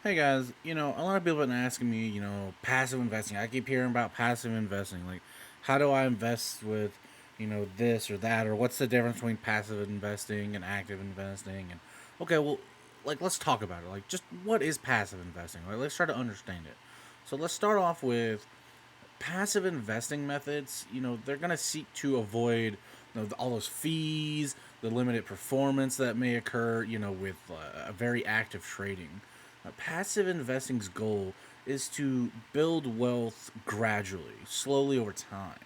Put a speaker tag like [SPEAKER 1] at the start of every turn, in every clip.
[SPEAKER 1] Hey guys, a lot of people have been asking me, passive investing. I keep hearing about passive investing. Like, how do I invest with, this or that, or what's the difference between passive investing and active investing? And okay, well, like let's talk about it. Like, just what is passive investing? Like, let's try to understand it. So let's start off with passive investing methods. They're gonna seek to avoid all those fees, the limited performance that may occur, with a very active trading. Passive investing's goal is to build wealth gradually, slowly over time.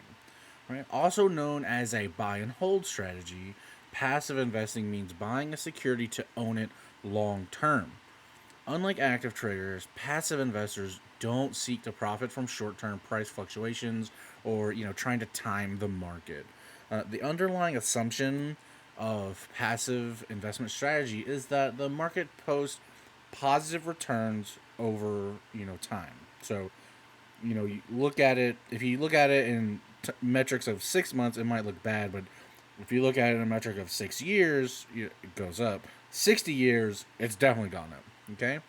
[SPEAKER 1] Right? Also known as a buy and hold strategy, passive investing means buying a security to own it long term. Unlike active traders, passive investors don't seek to profit from short-term price fluctuations or trying to time the market. The underlying assumption of passive investment strategy is that the market posts positive returns over time. So you look at it. If you look at it in metrics of 6 months, it might look bad, but if you look at it in a metric of 6 years, it goes up. 60 years, it's definitely gone up. Okay.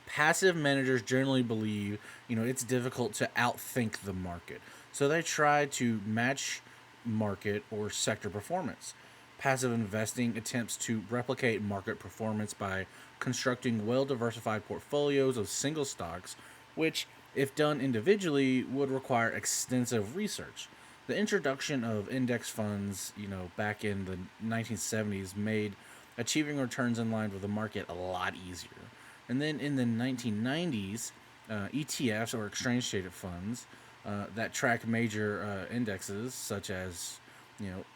[SPEAKER 1] Passive managers generally believe it's difficult to outthink the market, so they try to match market or sector performance. Passive investing attempts to replicate market performance by constructing well diversified portfolios of single stocks, which, if done individually, would require extensive research. The introduction of index funds, back in the 1970s, made achieving returns in line with the market a lot easier. And then in the 1990s, ETFs, or exchange traded funds, that track major indexes such as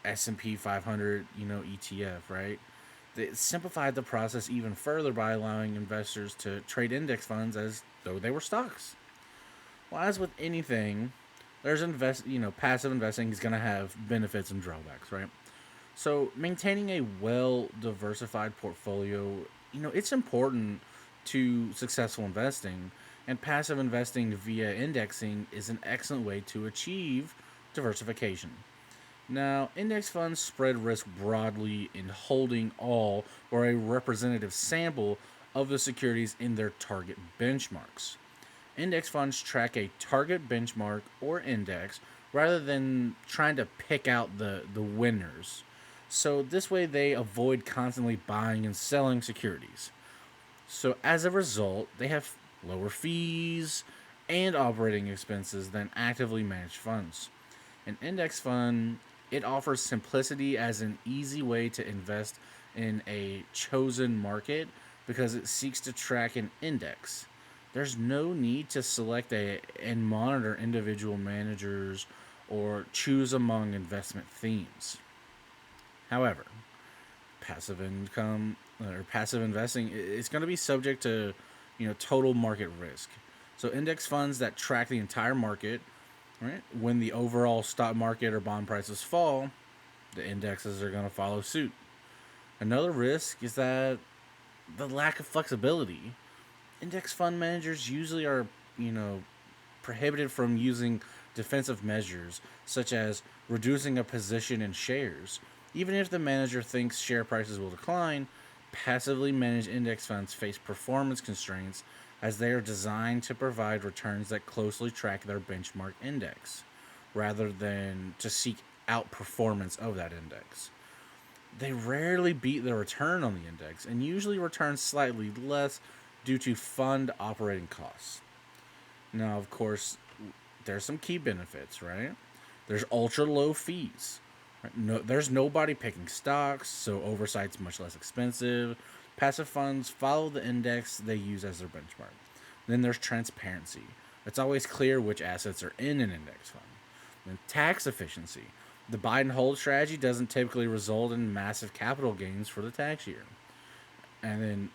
[SPEAKER 1] S&P 500 ETF, right? They simplified the process even further by allowing investors to trade index funds as though they were stocks. Well, as with anything, there's passive investing is going to have benefits and drawbacks, right? So maintaining a well diversified portfolio, it's important to successful investing, and passive investing via indexing is an excellent way to achieve diversification. Now, index funds spread risk broadly in holding all or a representative sample of the securities in their target benchmarks. Index funds track a target benchmark or index rather than trying to pick out the winners. So this way they avoid constantly buying and selling securities. So as a result, they have lower fees and operating expenses than actively managed funds. An index fund, it offers simplicity as an easy way to invest in a chosen market because it seeks to track an index. There's no need to select and monitor individual managers or choose among investment themes. However, passive income or passive investing is going to be subject to total market risk. So index funds that track the entire market, right? When the overall stock market or bond prices fall, the indexes are going to follow suit. Another risk is that the lack of flexibility. Index fund managers usually are, you know, prohibited from using defensive measures such as reducing a position in shares. Even if the manager thinks share prices will decline, passively managed index funds face performance constraints as they are designed to provide returns that closely track their benchmark index rather than to seek outperformance of that index. They rarely beat the return on the index and usually return slightly less due to fund operating costs. Now, of course, there's some key benefits, right? There's ultra low fees. Right? No, there's nobody picking stocks, so oversight's much less expensive. Passive funds follow the index they use as their benchmark. Then there's transparency. It's always clear which assets are in an index fund. Then tax efficiency. The buy and hold strategy doesn't typically result in massive capital gains for the tax year. And then,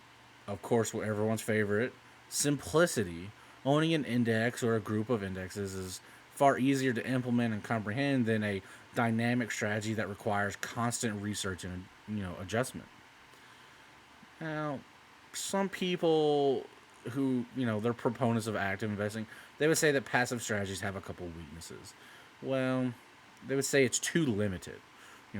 [SPEAKER 1] of course, what everyone's favorite, simplicity. Owning an index or a group of indexes is far easier to implement and comprehend than a dynamic strategy that requires constant research and adjustment. Now, some people who they're proponents of active investing, they would say that passive strategies have a couple weaknesses. Well, they would say it's too limited.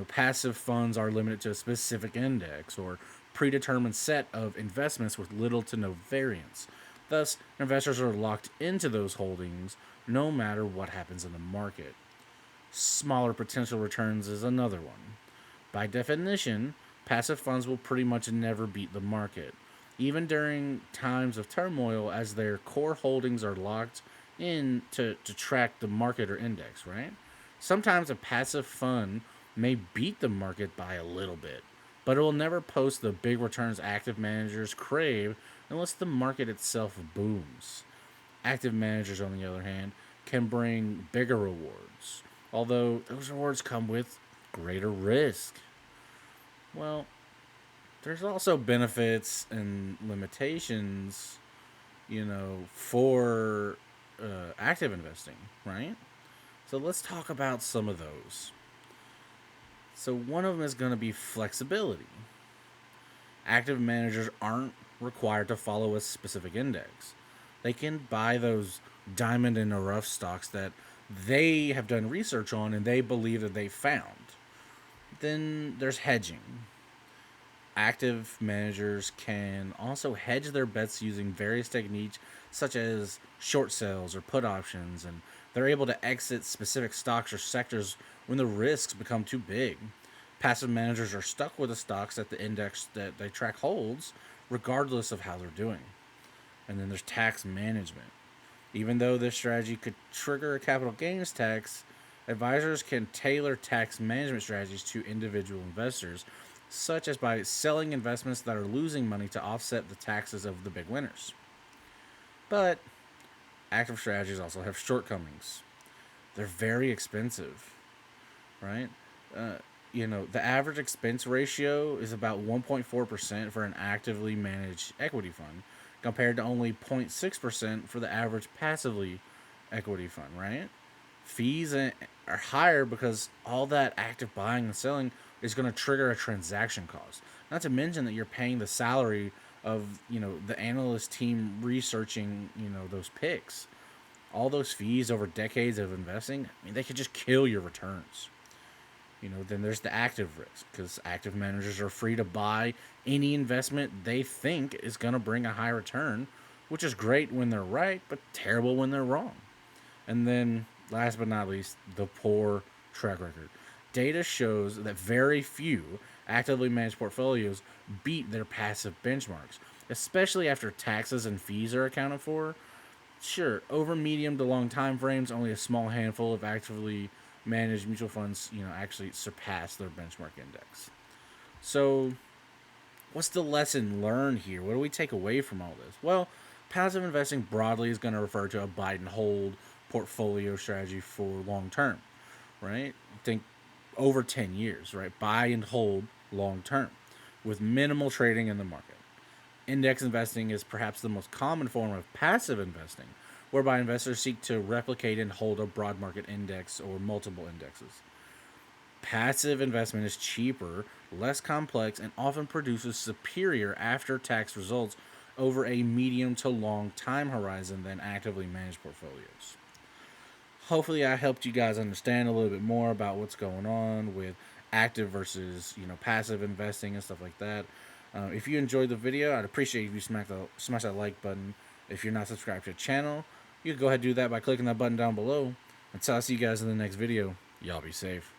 [SPEAKER 1] Passive funds are limited to a specific index or predetermined set of investments with little to no variance. Thus, investors are locked into those holdings no matter what happens in the market. Smaller potential returns is another one. By definition, passive funds will pretty much never beat the market, even during times of turmoil, as their core holdings are locked in to track the market or index, right? Sometimes a passive fund may beat the market by a little bit, but it will never post the big returns active managers crave unless the market itself booms. Active managers, on the other hand, can bring bigger rewards, although those rewards come with greater risk. Well, there's also benefits and limitations, for active investing, right? So let's talk about some of those. So one of them is going to be flexibility. Active managers aren't required to follow a specific index. They can buy those diamond in the rough stocks that they have done research on and they believe that they found. Then there's hedging. Active managers can also hedge their bets using various techniques such as short sales or put options, and they're able to exit specific stocks or sectors when the risks become too big. Passive managers are stuck with the stocks that the index that they track holds, regardless of how they're doing. And then there's tax management. Even though this strategy could trigger a capital gains tax, advisors can tailor tax management strategies to individual investors, such as by selling investments that are losing money to offset the taxes of the big winners. But active strategies also have shortcomings. They're very expensive, right? Uh, the average expense ratio is about 1.4% for an actively managed equity fund, compared to only 0.6% for the average passively equity fund, right? Fees are higher because all that active buying and selling is going to trigger a transaction cost. Not to mention that you're paying the salary of the analyst team researching those picks. All those fees over decades of investing, I mean, they could just kill your returns. Then there's the active risk because active managers are free to buy any investment they think is going to bring a high return, which is great when they're right, but terrible when they're wrong. And then, last but not least, the poor track record. Data shows that very few actively managed portfolios beat their passive benchmarks, especially after taxes and fees are accounted for. Sure, over medium to long time frames, only a small handful of actively managed mutual funds, actually surpass their benchmark index. So, what's the lesson learned here? What do we take away from all this? Well, passive investing broadly is going to refer to a buy and hold portfolio strategy for long term, right? Think over 10 years, right? Buy and hold long term with minimal trading in the market. Index investing is perhaps the most common form of passive investing, whereby investors seek to replicate and hold a broad market index or multiple indexes. Passive investment is cheaper, less complex, and often produces superior after tax results over a medium to long time horizon than actively managed portfolios. Hopefully, I helped you guys understand a little bit more about what's going on with active versus passive investing and stuff like that. If you enjoyed the video, I'd appreciate if you smash that like button. If you're not subscribed to the channel, you can go ahead and do that by clicking that button down below. Until I see you guys in the next video, y'all be safe.